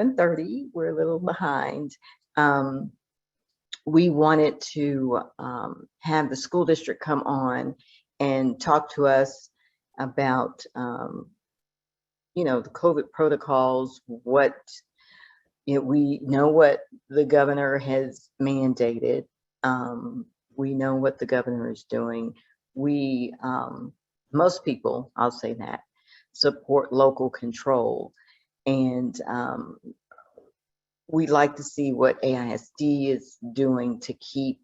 7:30. We're a little behind. We wanted to have the school district come on and talk to us about, you know, the COVID protocols, what, you know, we know what the governor has mandated. We know what the governor is doing. We, most people, I'll say that, support local control. And we'd like to see what AISD is doing to keep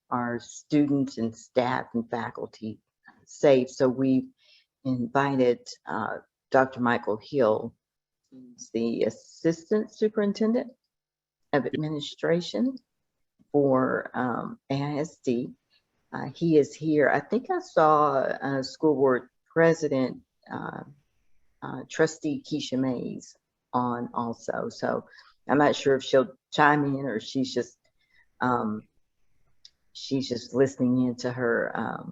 our students and staff and faculty safe. So we've invited Dr. Michael Hill, who's the Assistant Superintendent of Administration for AISD. He is here. I think I saw School Board President Trustee Keisha Mays on also. So I'm not sure if she'll chime in or she's just listening in to her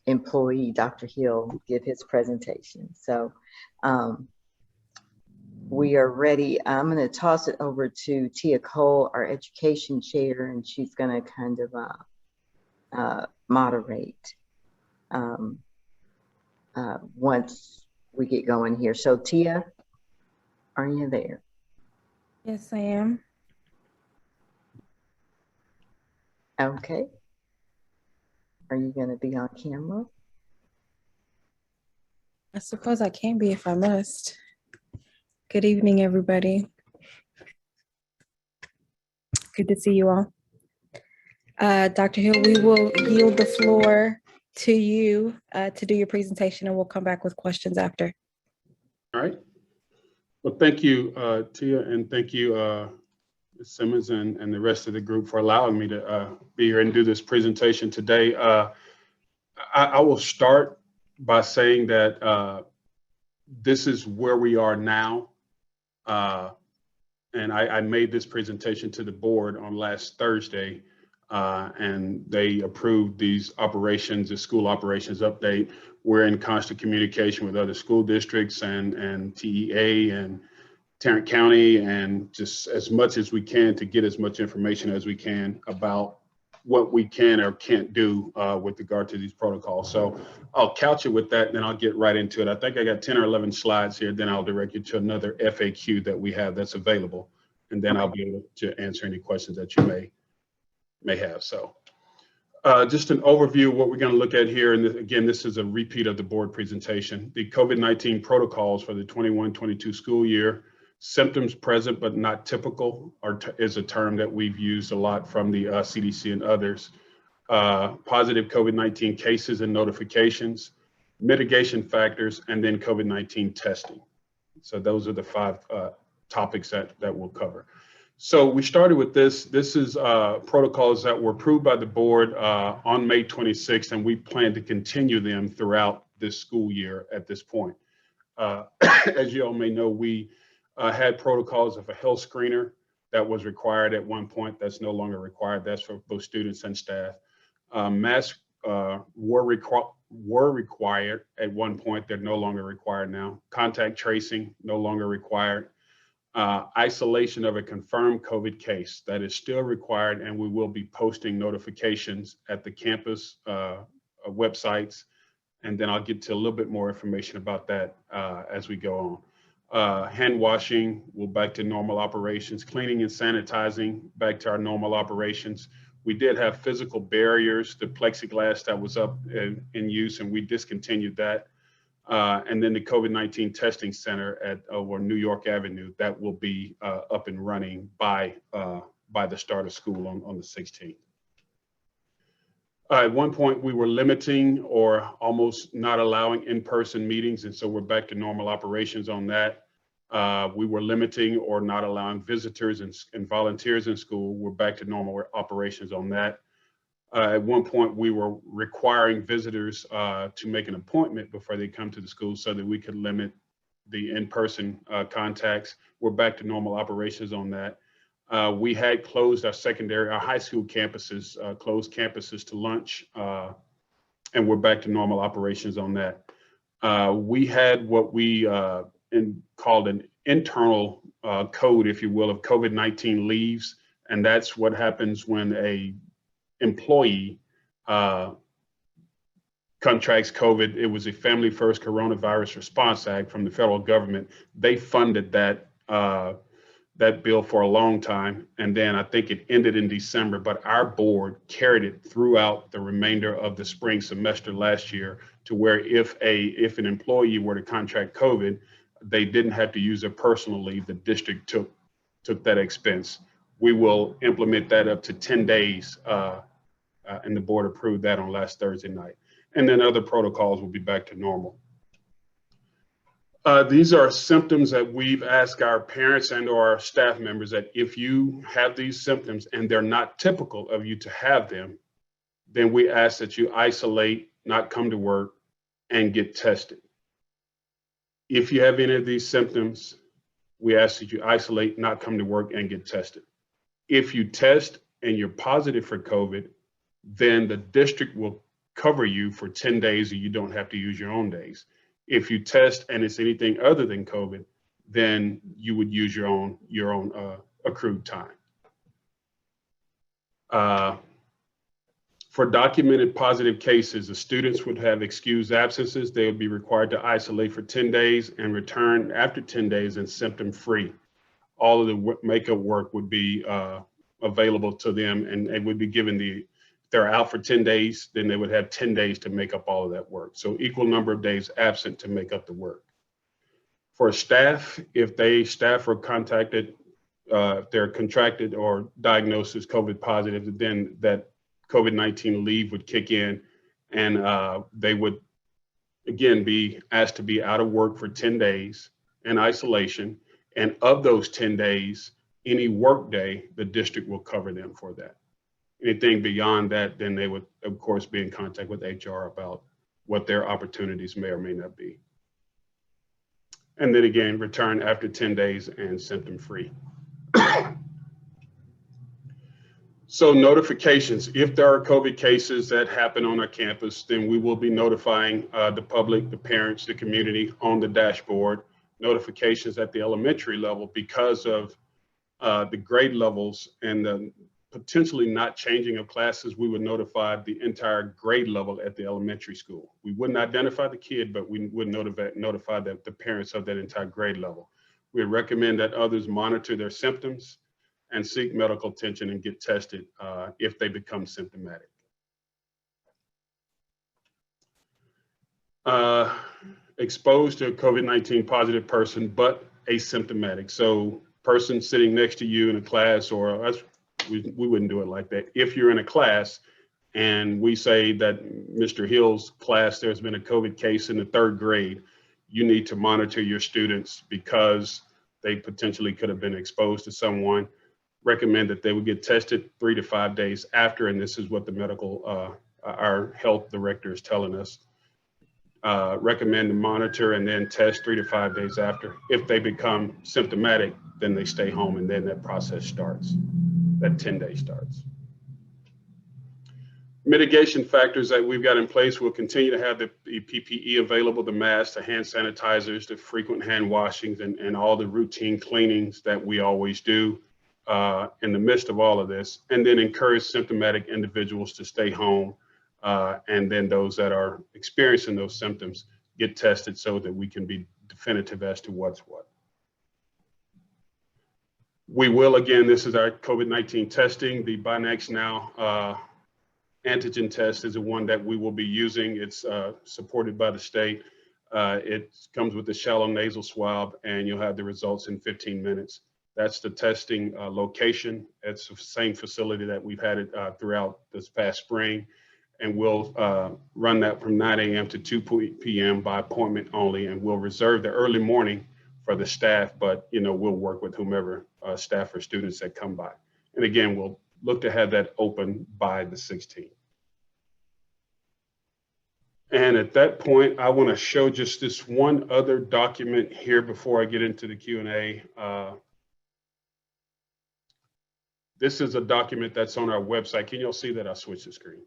employee, Dr. Hill, give his presentation. So we are ready. I'm going to toss it over to Tia Cole, our education chair, and she's going to kind of moderate once we get going here. So Tia, are you there? Yes, I am. Okay. Are you going to be on camera? I suppose I can be if I must. Good evening, everybody. Good to see you all. Dr. Hill, we will yield the floor to you to do your presentation, and we'll come back with questions after. All right. Well, thank you, Tia, and thank you, Ms. Simmons and the rest of the group for allowing me to be here and do this presentation today. I will start by saying that this is where we are now. And I made this presentation to the board on last Thursday, and they approved these operations, the school operations update. We're in constant communication with other school districts and TEA and Tarrant County, and just as much as we can to get as much information as we can about what we can or can't do with regard to these protocols. So I'll couch it with that, and then I'll get right into it. I think I got 10 or 11 slides here, then I'll direct you to another FAQ that we have that's available, and then I'll be able to answer any questions that you may have. So just an overview of what we're going to look at here. And again, this is a repeat of the board presentation. The COVID-19 protocols for the 21-22 school year. Symptoms present but not typical is a term that we've used a lot from the CDC and others. Positive COVID-19 cases and notifications, mitigation factors, and then COVID-19 testing. So those are the 5 topics that we'll cover. So we started with this. This is protocols that were approved by the board on May 26th, and we plan to continue them throughout this school year at this point. As you all may know, we had protocols of a health screener that was required at one point. That's no longer required. That's for both students and staff. Masks were required at one point. They're no longer required now. Contact tracing, no longer required. Isolation of a confirmed COVID case, that is still required, and we will be posting notifications at the campus websites. And then I'll get to a little bit more information about that as we go on. Hand washing, we're back to normal operations. Cleaning and sanitizing, back to our normal operations. We did have physical barriers, the plexiglass that was up in use, and we discontinued that. And then the COVID-19 testing center at over New York Avenue, that will be up and running by the start of school on the 16th. At one point, we were limiting or almost not allowing in-person meetings, and so we're back to normal operations on that. We were limiting or not allowing visitors and volunteers in school. We're back to normal operations on that. At one point, we were requiring visitors to make an appointment before they come to the school so that we could limit the in-person contacts. We're back to normal operations on that. We had closed our high school campuses, closed campuses to lunch, and we're back to normal operations on that. We had what we called an internal code, if you will, of COVID-19 leaves. And that's what happens when a employee contracts COVID. It was a Family First Coronavirus Response Act from the federal government. They funded that bill for a long time. And then I think it ended in December, but our board carried it throughout the remainder of the spring semester last year, to where if an employee were to contract COVID, they didn't have to use their personal leave. The district took that expense. We will implement that up to 10 days. And the board approved that on last Thursday night. And then other protocols will be back to normal. These are symptoms that we've asked our parents and or our staff members that if you have these symptoms and they're not typical of you to have them, then we ask that you isolate, not come to work, and get tested. If you have any of these symptoms, we ask that you isolate, not come to work, and get tested. If you test and you're positive for COVID, then the district will cover you for 10 days and you don't have to use your own days. If you test and it's anything other than COVID, then you would use your own accrued time. For documented positive cases, the students would have excused absences. They would be required to isolate for 10 days and return after 10 days and symptom-free. All of the makeup work would be available to them, and they would be given if they're out for 10 days, then they would have 10 days to make up all of that work. So equal number of days absent to make up the work. For staff, if staff are contacted, if they're contracted or diagnosed as COVID positive, then that COVID-19 leave would kick in, and they would again be asked to be out of work for 10 days in isolation. And of those 10 days, any work day, the district will cover them for that. Anything beyond that, then they would, of course, be in contact with HR about what their opportunities may or may not be. And then again, return after 10 days and symptom-free. So notifications, if there are COVID cases that happen on our campus, then we will be notifying the public, the parents, the community on the dashboard. Notifications at the elementary level, because of the grade levels and the potentially not changing of classes, we would notify the entire grade level at the elementary school. We wouldn't identify the kid, but we would notify the parents of that entire grade level. We recommend that others monitor their symptoms and seek medical attention and get tested if they become symptomatic. Exposed to a COVID-19 positive person, but asymptomatic. So person sitting next to you in a class, or us, we wouldn't do it like that. If you're in a class and we say that Mr. Hill's class, there's been a COVID case in the 3rd grade, you need to monitor your students because they potentially could have been exposed to someone. Recommend that they would get tested 3 to 5 days after, and this is what the our health director is telling us. Recommend to monitor and then test 3 to 5 days after. If they become symptomatic, then they stay home, and then that process starts. That 10-day starts. Mitigation factors that we've got in place, we'll continue to have the PPE available, the masks, the hand sanitizers, the frequent hand washings, and all the routine cleanings that we always do in the midst of all of this, and then encourage symptomatic individuals to stay home, and then those that are experiencing those symptoms get tested so that we can be definitive as to what's what. We will, again, this is our COVID-19 testing. The Binax Now antigen test is the one that we will be using. It's supported by the state. It comes with the shallow nasal swab, and you'll have the results in 15 minutes. That's the testing location. It's the same facility that we've had it throughout this past spring. And we'll run that from 9 a.m. to 2 p.m. by appointment only. And we'll reserve the early morning for the staff, but we'll work with whomever staff or students that come by. And again, we'll look to have that open by the 16th. And at that point, I want to show just this one other document here before I get into the Q&A. This is a document that's on our website. Can y'all see that? I'll switch the screen.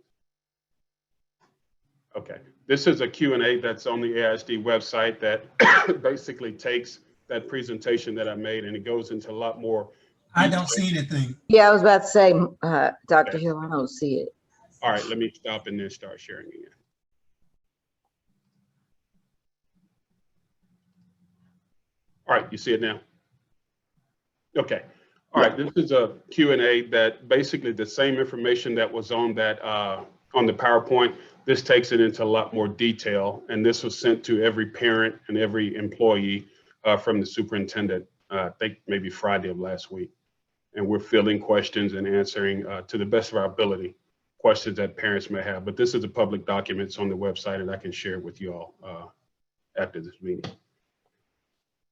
Okay, this is a Q&A that's on the AISD website that basically takes that presentation that I made, and it goes into a lot more. I don't see anything. Yeah, I was about to say, Dr. Hill, I don't see it. All right, let me stop and then start sharing again. All right, you see it now? Okay. All right, this is a Q&A that basically the same information that was on that on the PowerPoint, this takes it into a lot more detail, and this was sent to every parent and every employee from the superintendent, I think maybe Friday of last week. And we're fielding questions and answering to the best of our ability questions that parents may have. But this is a public document, it's on the website, and I can share it with you all after this meeting.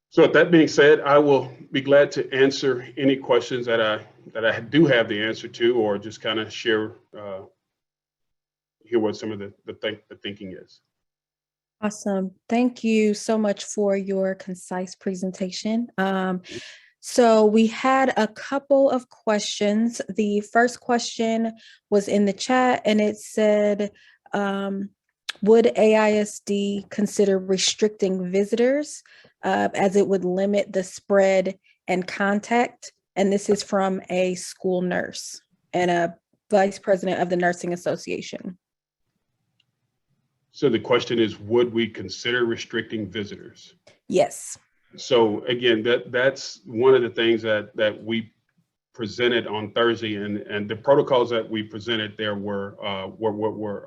So with that being said, I will be glad to answer any questions that I do have the answer to, or just kind of share, hear what some of the thinking is. Awesome. Thank you so much for your concise presentation. So we had a couple of questions. The first question was in the chat, and it said, would AISD consider restricting visitors as it would limit the spread and contact? And this is from a school nurse and a vice president of the Nursing Association. So the question is, would we consider restricting visitors? Yes. So again, that's one of the things that we presented on Thursday, and the protocols that we presented there were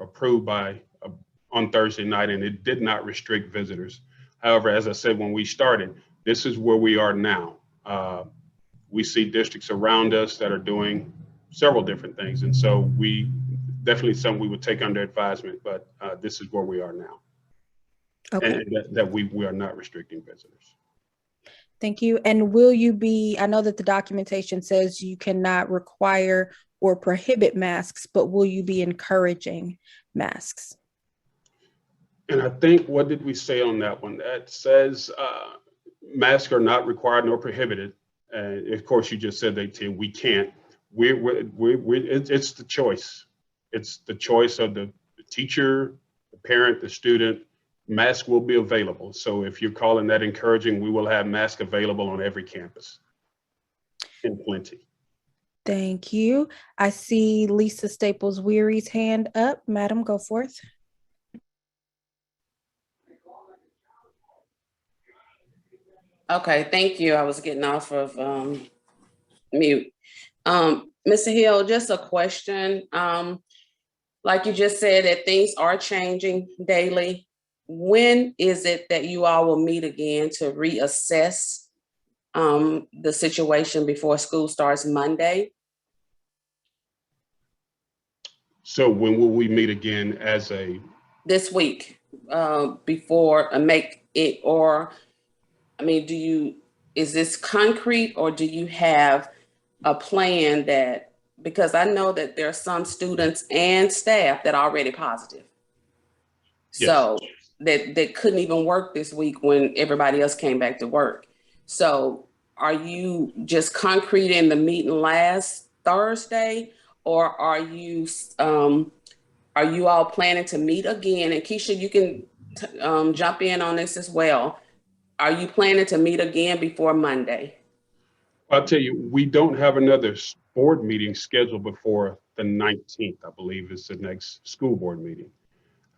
approved by on Thursday night, and it did not restrict visitors. However, as I said when we started, this is where we are now. We see districts around us that are doing several different things, and so we definitely something we would take under advisement. But this is where we are now, Okay. and that we are not restricting visitors. Thank you. And will you be, I know that the documentation says you cannot require or prohibit masks, but will you be encouraging masks? And I think, what did we say on that one? That says masks are not required nor prohibited. And of course, you just said we can't. It's the choice. It's the choice of the teacher, the parent, the student. Masks will be available. So if you're calling that encouraging, we will have masks available on every campus in plenty. Thank you. I see Lisa Staples Weary's hand up. Madam, go forth. Okay, thank you. I was getting off of mute. Mr. Hill, just a question. Like you just said, that things are changing daily. When is it that you all will meet again to reassess the situation before school starts Monday? So when will we meet again as a? This week, before make it, or, I mean, is this concrete, or do you have a plan that, because I know that there are some students and staff that are already positive. Yes. So that couldn't even work this week when everybody else came back to work. So are you just concreting the meeting last Thursday, or are you all planning to meet again? And Keisha, you can jump in on this as well. Are you planning to meet again before Monday? I'll tell you, we don't have another board meeting scheduled before the 19th, I believe is the next school board meeting.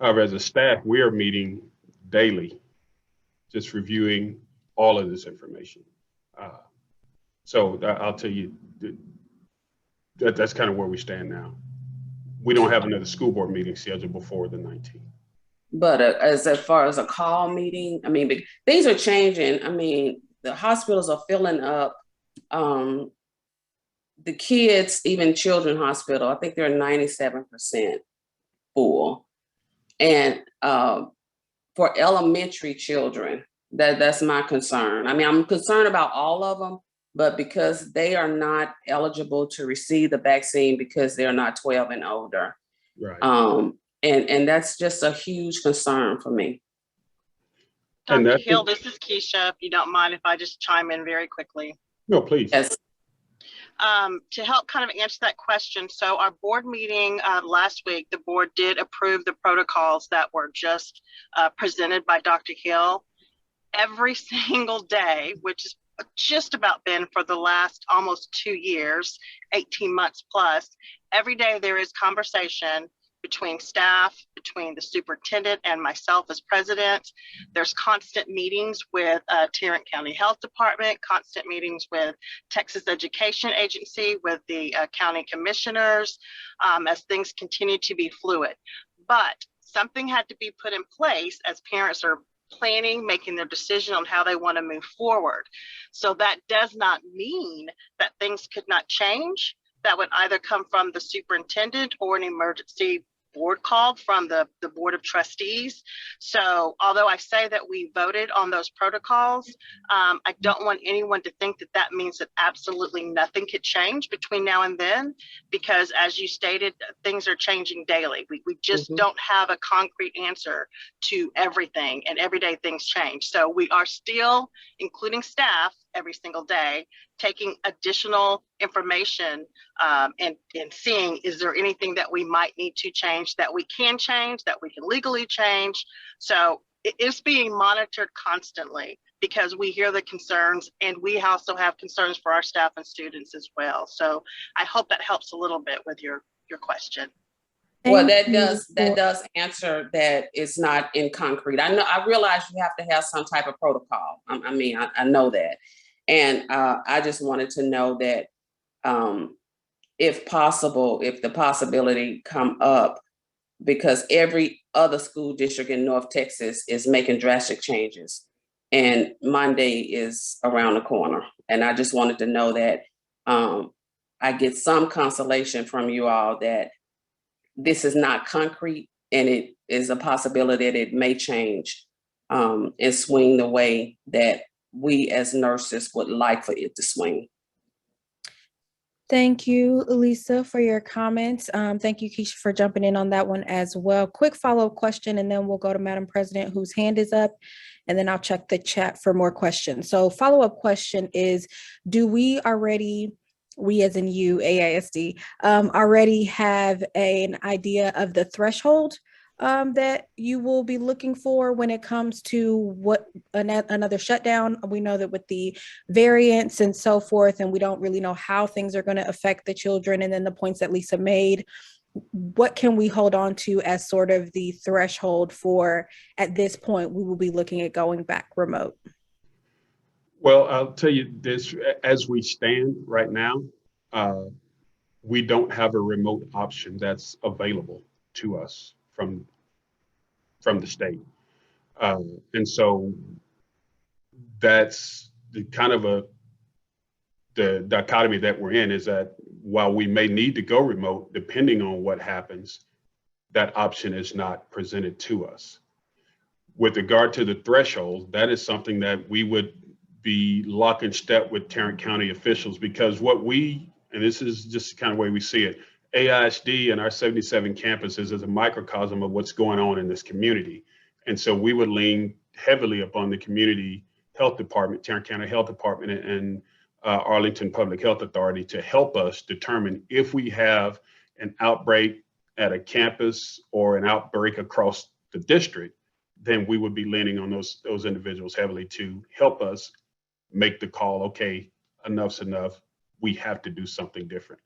However, as a staff, we are meeting daily, just reviewing all of this information. So I'll tell you, that's kind of where we stand now. We don't have another school board meeting scheduled before the 19th. But as far as a call meeting, I mean, things are changing. I mean, the hospitals are filling up. The kids, even Children's Hospital, I think they're 97% full. And for elementary children, that's my concern. I mean, I'm concerned about all of them, but because they are not eligible to receive the vaccine because they're not 12 and older. Right. And that's just a huge concern for me. Dr. Hill, this is Keisha. If you don't mind if I just chime in very quickly. No, please. Yes. To help kind of answer that question, so our board meeting last week, the board did approve the protocols that were just presented by Dr. Hill. every single day, which is just about been for the last almost 2 years, 18 months plus, every day there is conversation between staff, between the superintendent and myself as president. There's constant meetings with Tarrant County Health Department, constant meetings with Texas Education Agency, with the county commissioners, as things continue to be fluid. But something had to be put in place as parents are planning, making their decision on how they want to move forward. So that does not mean that things could not change. That would either come from the superintendent or an emergency board call from the Board of Trustees. So although I say that we voted on those protocols, I don't want anyone to think that that means that absolutely nothing could change between now and then, because as you stated, things are changing daily. We just don't have a concrete answer to everything, and every day things change. So we are still, including staff, every single day, taking additional information and seeing, is there anything that we might need to change, that we can change, that we can legally change. So it is being monitored constantly, because we hear the concerns, and we also have concerns for our staff and students as well. So I hope that helps a little bit with your question. Well, Thank that you does answer that it's not in concrete. I realize you have to have some type of protocol. I know that. And I just wanted to know that if possible, if the possibility come up, because every other school district in North Texas is making drastic changes, and Monday is around the corner. And I just wanted to know that I get some consolation from you all that this is not concrete, and it is a possibility that it may change and swing the way that we as nurses would like for it to swing. Thank you, Lisa, for your comments. Thank you, Keisha, for jumping in on that one as well. Quick follow-up question, and then we'll go to Madam President, whose hand is up, and then I'll check the chat for more questions. So follow-up question is, do we already, we as in you, AISD, already have an idea of the threshold that you will be looking for when it comes to what another shutdown? We know that with the variants and so forth, and we don't really know how things are going to affect the children. And then the points that Lisa made, what can we hold on to as sort of the threshold for, at this point, we will be looking at going back remote? Well, I'll tell you this, as we stand right now, we don't have a remote option that's available to us from the state. And so that's the kind of the dichotomy that we're in, is that while we may need to go remote, depending on what happens, that option is not presented to us. With regard to the threshold, that is something that we would be lock in step with Tarrant County officials, because what we, and this is just the kind of way we see it, AISD and our 77 campuses is a microcosm of what's going on in this community. And so we would lean heavily upon the community health department, Tarrant County Health Department, and Arlington Public Health Authority to help us determine if we have an outbreak at a campus or an outbreak across the district, then we would be leaning on those individuals heavily to help us make the call, okay, enough's enough, we have to do something different.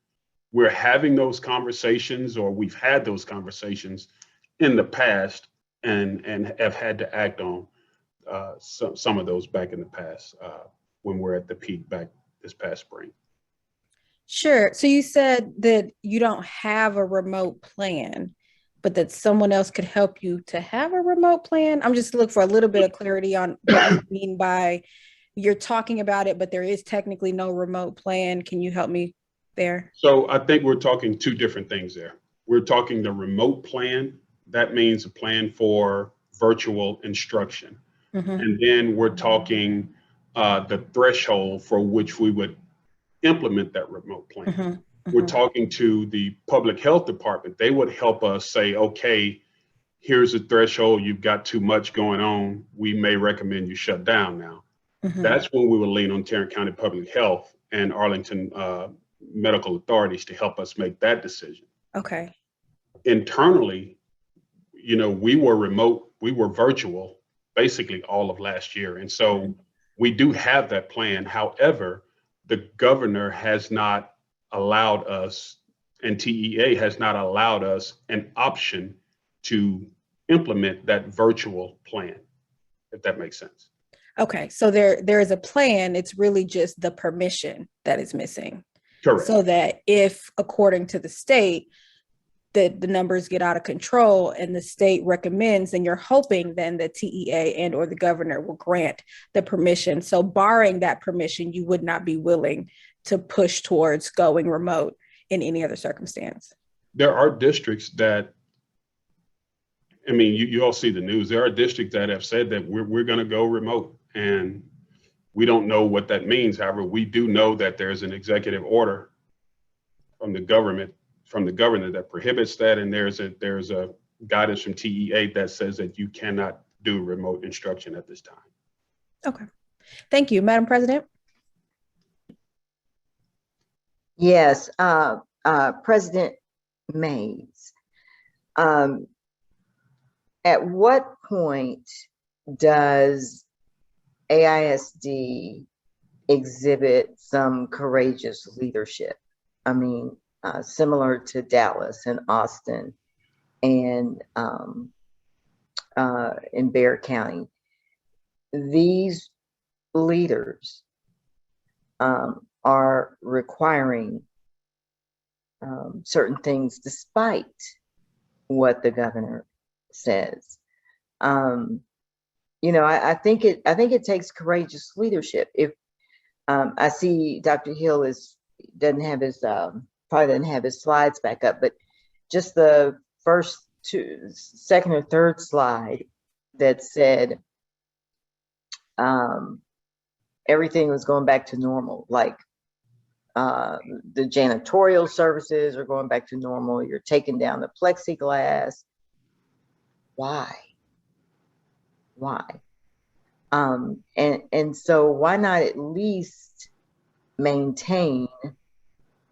We're having those conversations, or we've had those conversations in the past, and have had to act on some of those back in the past when we're at the peak back this past spring. Sure. So you said that you don't have a remote plan, but that someone else could help you to have a remote plan. I'm just looking for a little bit of clarity on what you mean by you're talking about it, but there is technically no remote plan. Can you help me there? So I think we're talking two different things there. We're talking the remote plan. That means a plan for virtual instruction. And then we're talking the threshold for which we would implement that remote plan. We're talking to the public health department. They would help us say, okay, here's a threshold. You've got too much going on. We may recommend you shut down now. That's when we will lean on Tarrant County Public Health and Arlington medical authorities to help us make that decision. Okay. Internally, you know, we were remote, we were virtual basically all of last year. And so we do have that plan. However, the governor has not allowed us, and TEA has not allowed us an option to implement that virtual plan, if that makes sense. Okay, so there is a plan. It's really just the permission that is missing. Correct. So that if, according to the state, that the numbers get out of control and the state recommends, then you're hoping then the TEA and or the governor will grant the permission. So barring that permission, you would not be willing to push towards going remote in any other circumstance. There are districts that, I mean, you all see the news. There are districts that have said that we're going to go remote, and we don't know what that means. However, we do know that there's an executive order from the governor that prohibits that, and there's a guidance from TEA that says that you cannot do remote instruction at this time. Okay, thank you, Madam President. Yes, President Mays. At what point does AISD exhibit some courageous leadership? I mean, similar to Dallas and Austin and in Bexar County. These leaders are requiring certain things despite what the governor says. You know, I think it takes courageous leadership. If I see Dr. Hill doesn't have his probably doesn't have his slides back up, but just the second or third slide that said everything was going back to normal, like the janitorial services are going back to normal. You're taking down the plexiglass. Why? And so why not at least maintain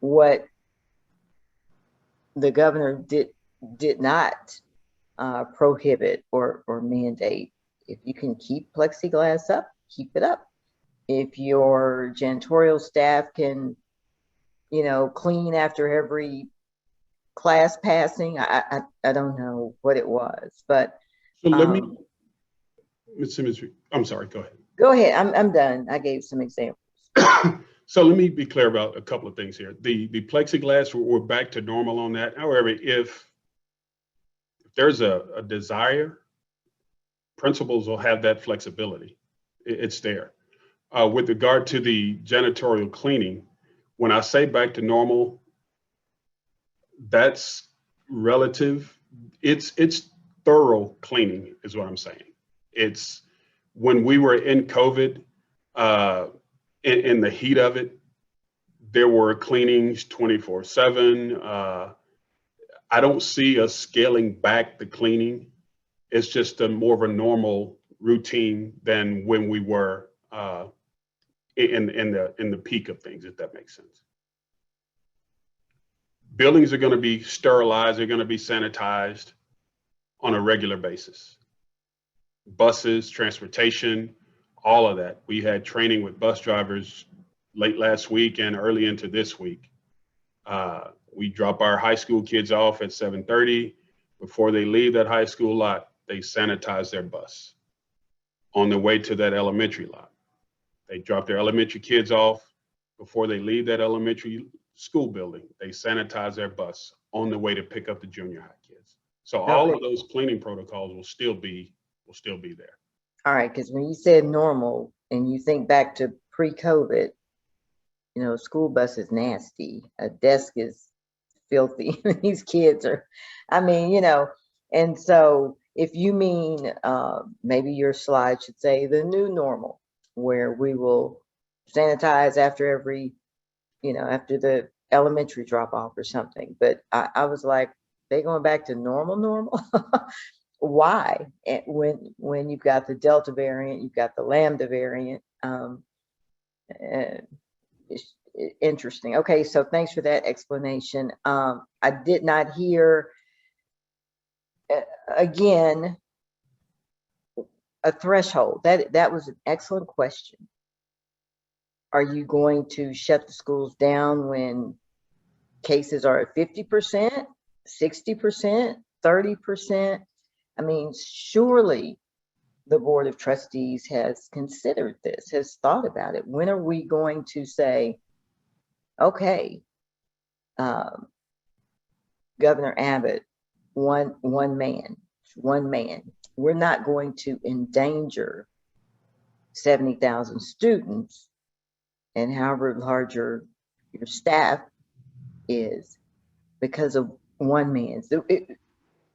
what the governor did not prohibit or mandate? If you can keep plexiglass up, keep it up. If your janitorial staff can, you know, clean after every class passing, I don't know what it was, but so let me, Ms. Simmons, I'm sorry, go ahead. Go ahead, I'm done. I gave some examples. So let me be clear about a couple of things here. The plexiglass, we're back to normal on that. However, if there's a desire, principals will have that flexibility. It's there. With regard to the janitorial cleaning, when I say back to normal, that's relative. It's thorough cleaning is what I'm saying. It's when we were in COVID, in the heat of it, there were cleanings 24/7. I don't see us scaling back the cleaning. It's just more of a normal routine than when we were in the peak of things, if that makes sense. Buildings are going to be sterilized. They're going to be sanitized on a regular basis. Buses, transportation, all of that. We had training with bus drivers late last week and early into this week. We drop our high school kids off at 7:30. Before they leave that high school lot, they sanitize their bus. On the way to that elementary lot, they drop their elementary kids off. Before they leave that elementary school building, they sanitize their bus on the way to pick up the junior high kids. So all of those cleaning protocols will still be there. All right, because when you said normal and you think back to pre-COVID, you know, school bus is nasty. A desk is filthy. These kids are, I mean, you know, and so if you mean maybe your slide should say the new normal, where we will sanitize after every, you know, after the elementary drop off or something. But I was like, they going back to normal? Why? And when you've got the Delta variant, you've got the Lambda variant. It's interesting. Okay, so thanks for that explanation. I did not hear again a threshold. That was an excellent question. Are you going to shut the schools down when cases are at 50%, 60%, 30%? I mean, surely the Board of Trustees has considered this, has thought about it. When are we going to say, okay, Governor Abbott, one man, we're not going to endanger 70,000 students and however large your staff is because of one man. So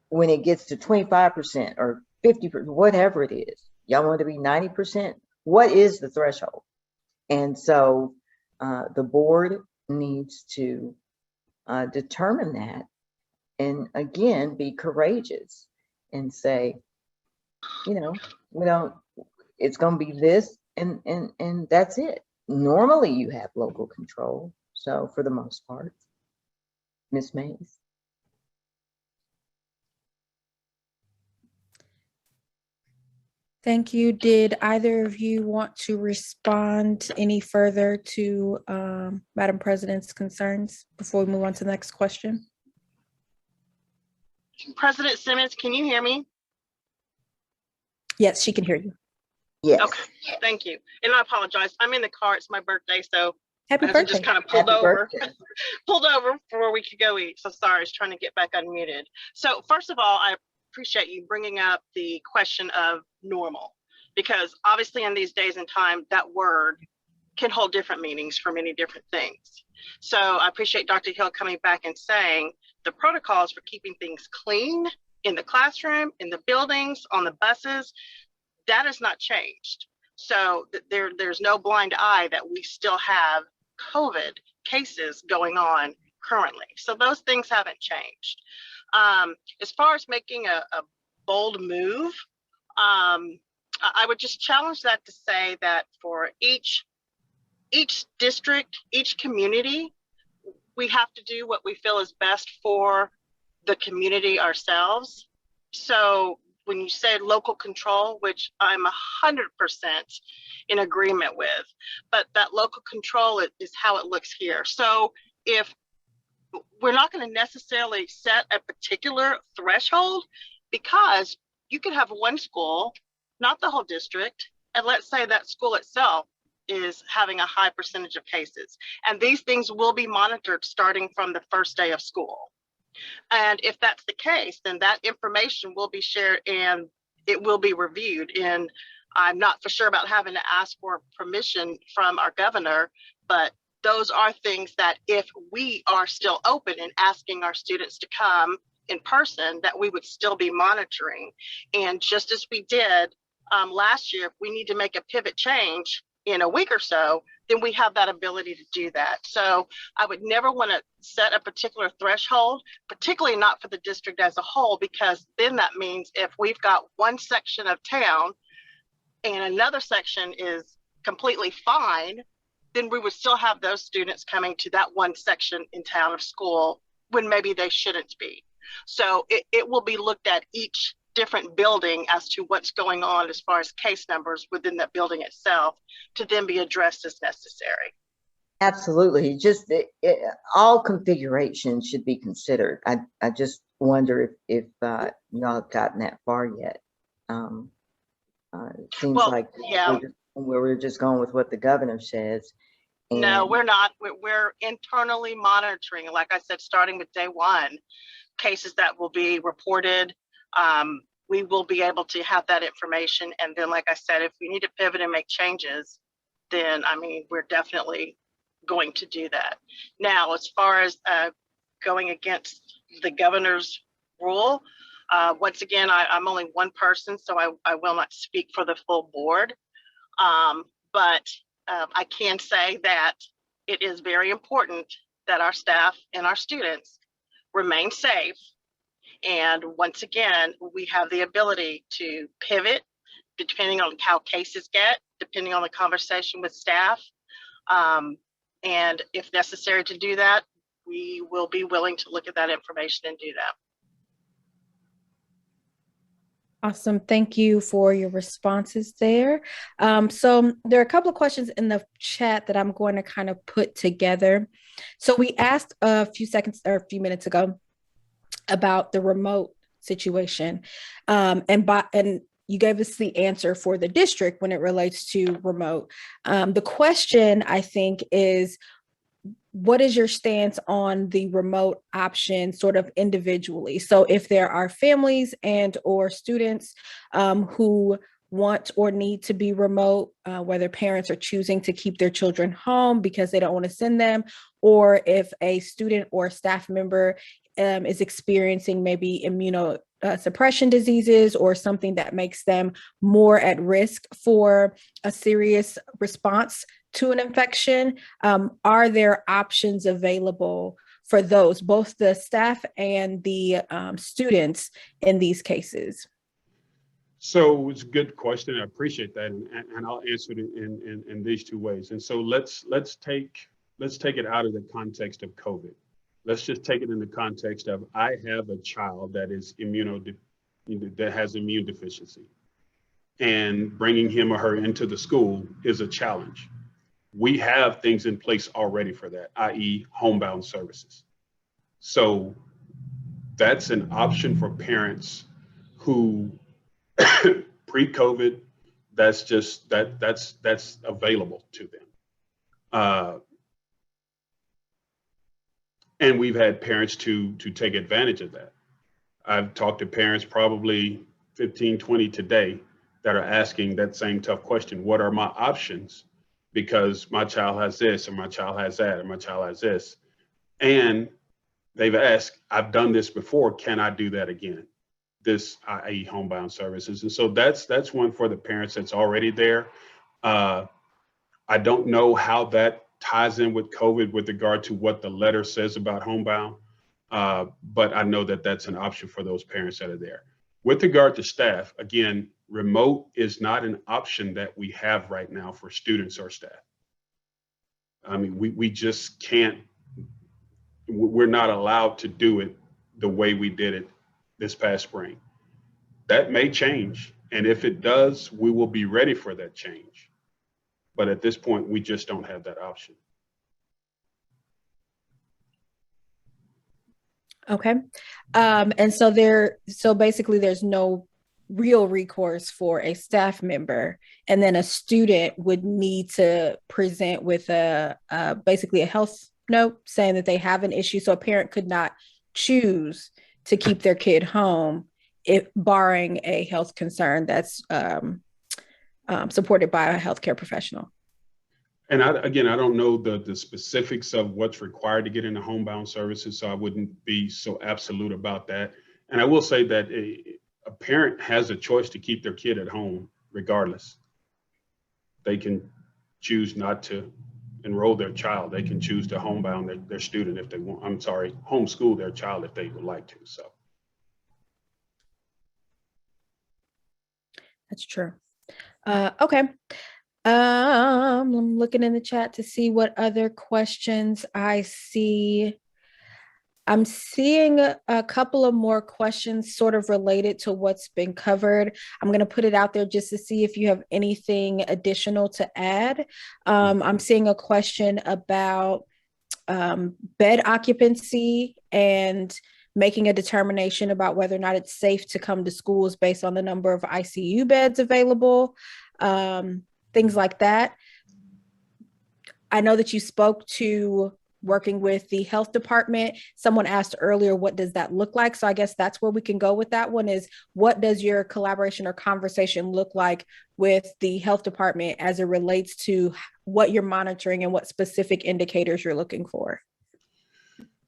when it gets to 25% or 50%, whatever it is, y'all want to be 90%, what is the threshold? And so the board needs to determine that, and again, be courageous and say, you know, we don't, it's going to be this, and that's it. Normally you have local control. So for the most part, Ms. Mays. Thank you. Did either of you want to respond any further to Madam President's concerns before we move on to the next question? President Simmons, can you hear me? Yes, she can hear you. Yes. Okay, thank you. And I apologize. I'm in the car. It's my birthday, so Happy I birthday. just kind of pulled Happy over. birthday. Pulled over before we could go eat. So sorry, I was trying to get back unmuted. So first of all, I appreciate you bringing up the question of normal, because obviously in these days and time, that word can hold different meanings for many different things. So I appreciate Dr. Hill coming back and saying the protocols for keeping things clean in the classroom, in the buildings, on the buses, that has not changed. So there's no blind eye that we still have COVID cases going on currently. So those things haven't changed. As far as making a bold move, I would just challenge that to say that for each district, each community, we have to do what we feel is best for the community ourselves. So when you say local control, which I'm 100% in agreement with, but that local control is how it looks here. So if we're not going to necessarily set a particular threshold, because you could have one school, not the whole district, and let's say that school itself is having a high percentage of cases. And these things will be monitored starting from the first day of school. And if that's the case, then that information will be shared and it will be reviewed. And I'm not for sure about having to ask for permission from our governor, but those are things that if we are still open and asking our students to come in person, that we would still be monitoring. And just as we did last year, if we need to make a pivot change in a week or so, then we have that ability to do that. So I would never want to set a particular threshold, particularly not for the district as a whole, because then that means if we've got one section of town and another section is completely fine, then we would still have those students coming to that one section in town or school when maybe they shouldn't be. So it will be looked at each different building as to what's going on as far as case numbers within that building itself to then be addressed as necessary. Absolutely. Just all configurations should be considered. I just wonder if y'all have gotten that far yet. It seems Well, like yeah. we're just going with what the governor says. No, And we're not. We're internally monitoring, like I said, starting with day one, cases that will be reported. We will be able to have that information. And then, like I said, if we need to pivot and make changes, then, I mean, we're definitely going to do that. Now, as far as going against the governor's rule, once again, I'm only one person, so I will not speak for the full board. But I can say that it is very important that our staff and our students remain safe. And once again, we have the ability to pivot depending on how cases get, depending on the conversation with staff. And if necessary to do that, we will be willing to look at that information and do that. Awesome. Thank you for your responses there. So there are a couple of questions in the chat that I'm going to kind of put together. So we asked a few minutes ago about the remote situation. And you gave us the answer for the district when it relates to remote. The question, I think, is what is your stance on the remote option sort of individually? So if there are families and or students who want or need to be remote, whether parents are choosing to keep their children home because they don't want to send them, or if a student or staff member is experiencing maybe immunosuppression diseases or something that makes them more at risk for a serious response to an infection, are there options available for those, both the staff and the students in these cases? So it's a good question. I appreciate that, and I'll answer it in these two ways. And so let's take it out of the context of COVID. Let's just take it in the context of I have a child that is that has immune deficiency, and bringing him or her into the school is a challenge. We have things in place already for that, i.e. homebound services. So that's an option for parents who pre-COVID, that's available to them. And we've had parents to take advantage of that. I've talked to parents probably 15, 20 today that are asking that same tough question. What are my options? Because my child has this, or my child has that, or my child has this. And they've asked, I've done this before, can I do that again? This, i.e. homebound services. And so that's one for the parents that's already there. I don't know how that ties in with COVID with regard to what the letter says about homebound, but I know that that's an option for those parents that are there. With regard to staff, again, remote is not an option that we have right now for students or staff. I mean, we just can't, we're not allowed to do it the way we did it this past spring. That may change. And if it does, we will be ready for that change. But at this point, we just don't have that option. Okay. And so basically there's no real recourse for a staff member, and then a student would need to present with basically a health note saying that they have an issue. So a parent could not choose to keep their kid home if barring a health concern that's supported by a healthcare professional. And I don't know the specifics of what's required to get into homebound services, so I wouldn't be so absolute about that. And I will say that a parent has a choice to keep their kid at home regardless. They can choose not to enroll their child. They can choose to homebound their student if they want, homeschool their child if they would like to, so. That's true. Okay. I'm looking in the chat to see what other questions I see. I'm seeing a couple of more questions sort of related to what's been covered. I'm going to put it out there just to see if you have anything additional to add. I'm seeing a question about bed occupancy and making a determination about whether or not it's safe to come to schools based on the number of ICU beds available, things like that. I know that you spoke to working with the health department. Someone asked earlier, what does that look like? So I guess that's where we can go with that one is, what does your collaboration or conversation look like with the health department as it relates to what you're monitoring and what specific indicators you're looking for?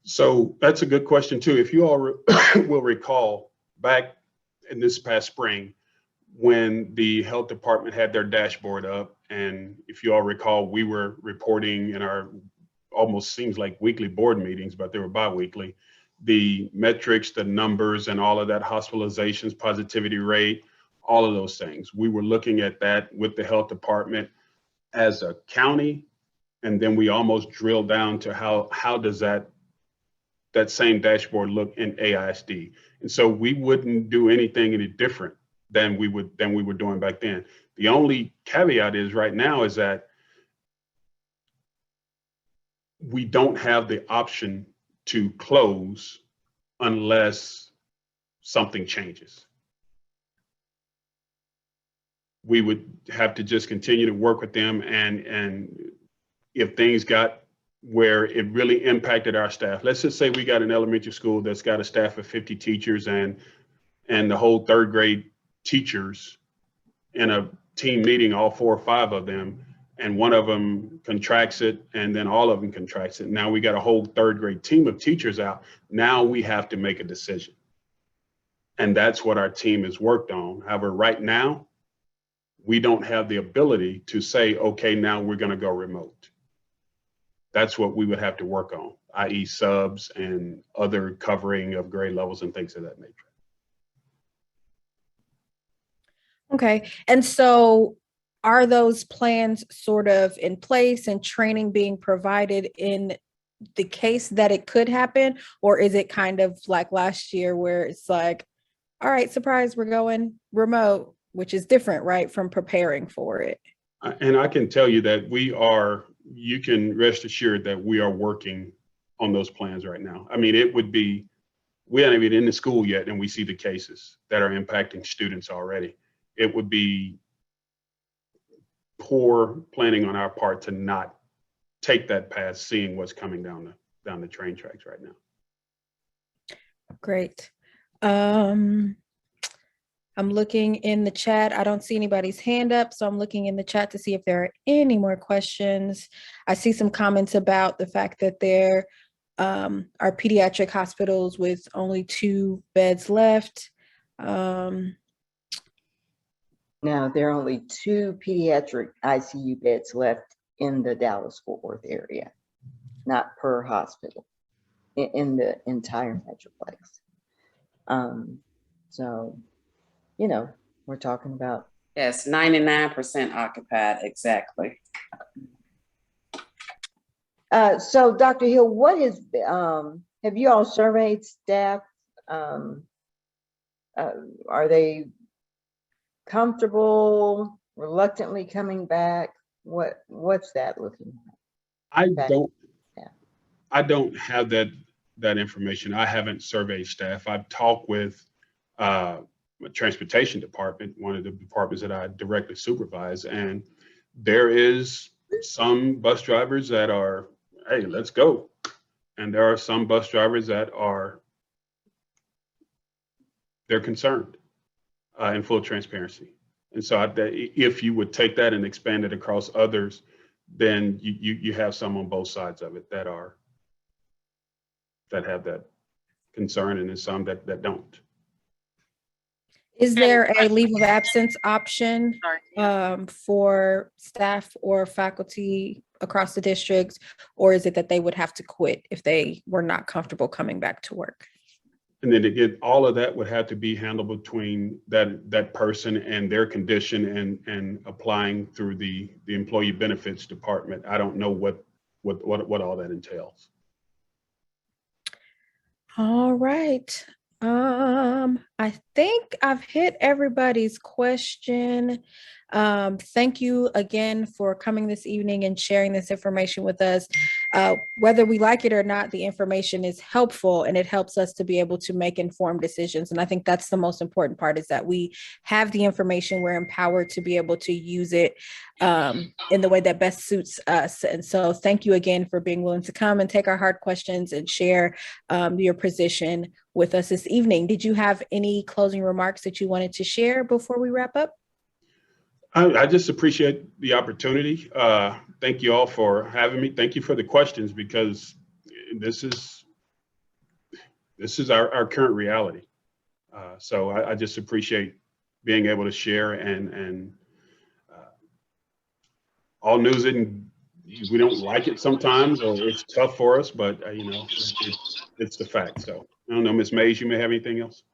So that's a good question too. If you all will recall back in this past spring, when the health department had their dashboard up, and if you all recall, we were reporting in our almost seems like weekly board meetings, but they were bi-weekly, the metrics, the numbers, and all of that, hospitalizations, positivity rate, all of those things. We were looking at that with the health department as a county, and then we almost drilled down to how does that same dashboard look in AISD. And so we wouldn't do anything any different than we were doing back then. The only caveat is right now is that we don't have the option to close unless something changes. We would have to just continue to work with them, and if things got where it really impacted our staff, let's just say we got an elementary school that's got a staff of 50 teachers and the whole third grade teachers in a team meeting, all 4 or 5 of them, and one of them contracts it, and then all of them contracts it. Now we got a whole third grade team of teachers out. Now we have to make a decision. And that's what our team has worked on. However, right now, we don't have the ability to say, okay, now we're going to go remote. That's what we would have to work on, i.e. subs and other covering of grade levels and things of that nature. Okay, and so are those plans sort of in place and training being provided in the case that it could happen? Or is it kind of like last year where it's like, all right, surprise, we're going remote, which is different, right, from preparing for it? And I can tell you that you can rest assured that we are working on those plans right now. I mean, it would be, we haven't even in the school yet and we see the cases that are impacting students already. It would be poor planning on our part to not take that path, seeing what's coming down the train tracks right now. Great. I'm looking in the chat. I don't see anybody's hand up, so I'm looking in the chat to see if there are any more questions. I see some comments about the fact that there are pediatric hospitals with only 2 beds left. Now, there are only 2 pediatric ICU beds left in the Dallas-Fort Worth area, not per hospital, in the entire Metroplex. So, you know, we're talking about. Yes, 99% occupied, exactly. So Dr. Hill, what is, have you all surveyed staff? Are they comfortable, reluctantly coming back? What's that looking like? I don't have that information. I haven't surveyed staff. I've talked with transportation department, one of the departments that I directly supervise, and there is some bus drivers that are, hey, let's go. And there are some bus drivers that are, they're concerned, in full transparency. And so if you would take that and expand it across others, then you have some on both sides of it that have that concern, and then some that don't. Is there a leave of absence option Sorry. for staff or faculty across the district, or is it that they would have to quit if they were not comfortable coming back to work? And then again, all of that would have to be handled between that person and their condition and applying through the employee benefits department. I don't know what all that entails. All right. I think I've hit everybody's question. Thank you again for coming this evening and sharing this information with us. Whether we like it or not, the information is helpful and it helps us to be able to make informed decisions. And I think that's the most important part, is that we have the information, we're empowered to be able to use it in the way that best suits us. And so thank you again for being willing to come and take our hard questions and share your position with us this evening. Did you have any closing remarks that you wanted to share before we wrap up? I just appreciate the opportunity. Thank you all for having me. Thank you for the questions, because this is our current reality. So I just appreciate being able to share, and all news we don't like it sometimes, or it's tough for us, but you know, it's the fact. So I don't know, Ms. Mays, you may have anything else?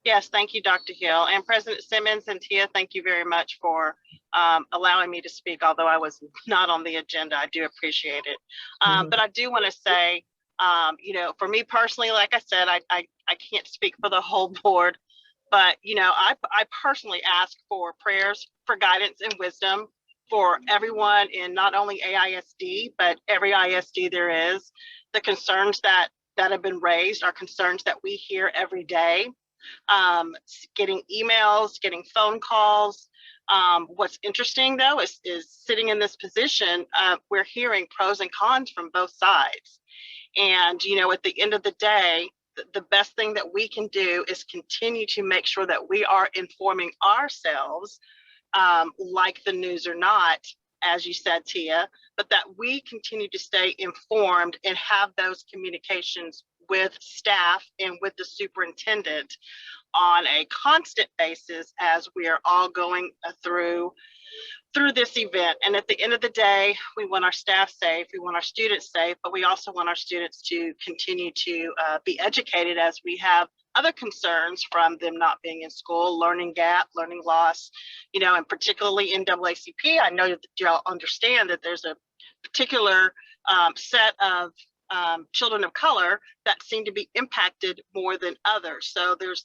Yes, thank you, Dr. Hill. And President Simmons and Tia, thank you very much for allowing me to speak, although I was not on the agenda. I do appreciate it. But I do want to say, you know, for me personally, like I said, I can't speak for the whole board, But, you know, I personally ask for prayers for guidance and wisdom for everyone in not only AISD, but every ISD there is. The concerns that have been raised are concerns that we hear every day. Getting emails, getting phone calls. What's interesting though is sitting in this position, we're hearing pros and cons from both sides. And, you know, at the end of the day, the best thing that we can do is continue to make sure that we are informing ourselves, like the news or not, as you said, Tia, but that we continue to stay informed and have those communications with staff and with the superintendent on a constant basis as we are all going through this event. And at the end of the day, we want our staff safe, we want our students safe, but we also want our students to continue to be educated as we have other concerns from them not being in school, learning gap, learning loss, you know, and particularly in NAACP. I know that y'all understand that there's a particular set of children of color that seem to be impacted more than others. So there's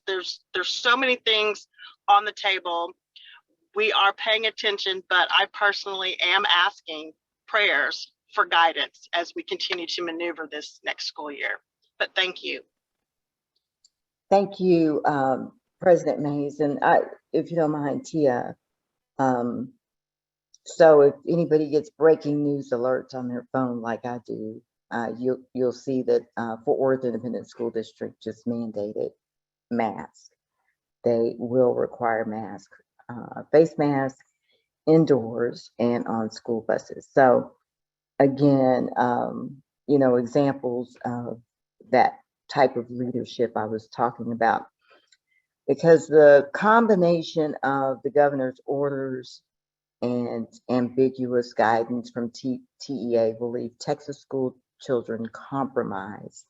so many things on the table. We are paying attention, but I personally am asking prayers for guidance as we continue to maneuver this next school year. But thank you. Thank you, President Mays. And if you don't mind, Tia, so if anybody gets breaking news alerts on their phone like I do, you'll see that Fort Worth Independent School District just mandated masks. They will require masks, face masks indoors and on school buses. So again, you know, examples of that type of leadership I was talking about, because the combination of the governor's orders and ambiguous guidance from TEA will leave Texas school children compromised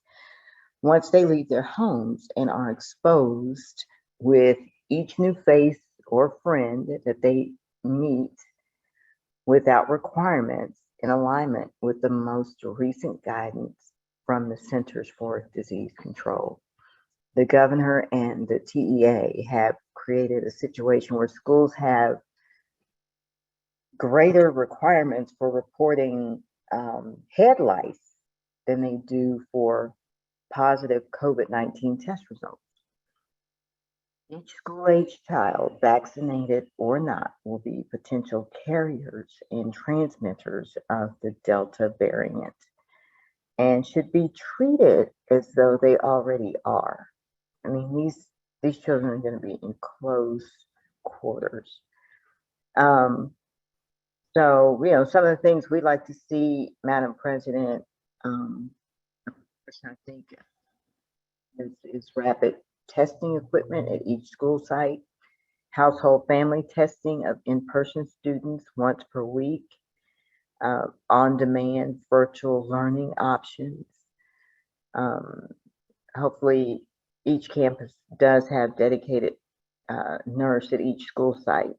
once they leave their homes and are exposed with each new face or friend that they meet without requirements in alignment with the most recent guidance from the Centers for Disease Control. The governor and the TEA have created a situation where schools have greater requirements for reporting head lice than they do for positive COVID-19 test results. Each school-age child, vaccinated or not, will be potential carriers and transmitters of the Delta variant and should be treated as though they already are. I mean, these children are going to be in close quarters. So, you know, some of the things we'd like to see, Madam President, I think is rapid testing equipment at each school site, household family testing of in-person students once per week, on-demand virtual learning options. Hopefully each campus does have dedicated nurse at each school site.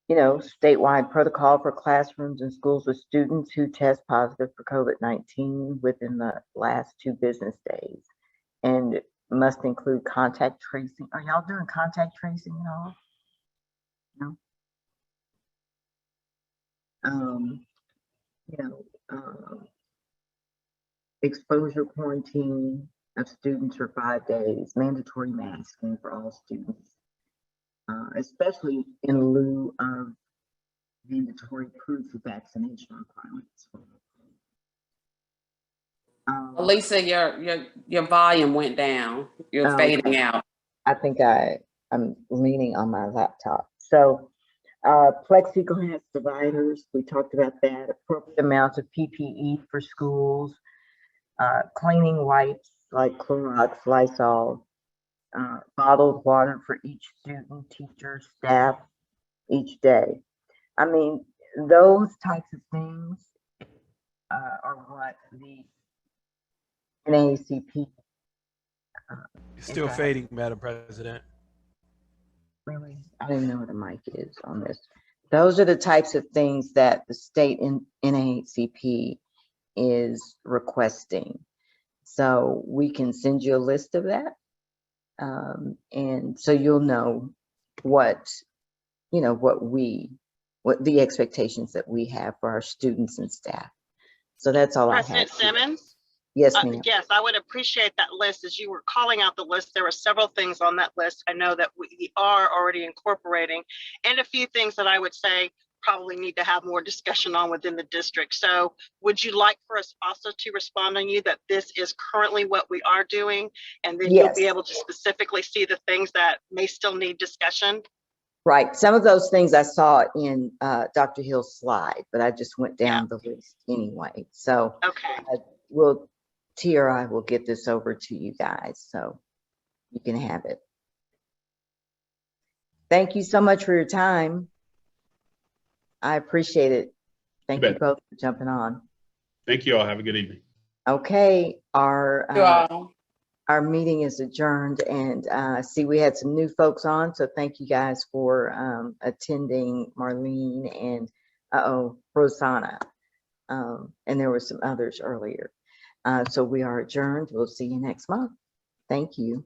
You know, statewide protocol for classrooms and schools with students who test positive for COVID-19 within the last 2 business days, and must include contact tracing. Are y'all doing contact tracing at all? No. You know, exposure quarantine of students for 5 days, mandatory masking for all students. Especially in lieu of mandatory proof of vaccination requirements. Lisa, your volume went down. You're fading out. I think I'm leaning on my laptop. So plexiglass dividers, we talked about that. Appropriate amounts of PPE for schools, cleaning wipes like Clorox, Lysol, bottled water for each student, teacher, staff each day. I mean, those types of things are what the NAACP. Still fading, Madam President. Really? I don't even know what the mic is on this. Those are the types of things that the state in NAACP is requesting. So we can send you a list of that. And so you'll know what, you know, what the expectations that we have for our students and staff. So that's all I have. President Simmons? Yes, ma'am. Yes, I would appreciate that list. As you were calling out the list, there were several things on that list I know that we are already incorporating, and a few things that I would say probably need to have more discussion on within the district. So would you like for us also to respond on you that this is currently what we are doing, and then you'll be Yes. able to specifically see the things that may still need discussion? Right. Some of those things I saw in Dr. Hill's slide, but I just went down the list anyway. So Okay. TRI will get this over to you guys so you can have it. Thank you so much for your time. I appreciate it. Thank you bet. both for jumping on. Thank you all. Have a good evening. Okay, You all. our meeting is adjourned, and see, we had some new folks on, so thank you guys for attending, Marlene and Rosanna, and there were some others earlier. So we are adjourned. We'll see you next month. Thank you.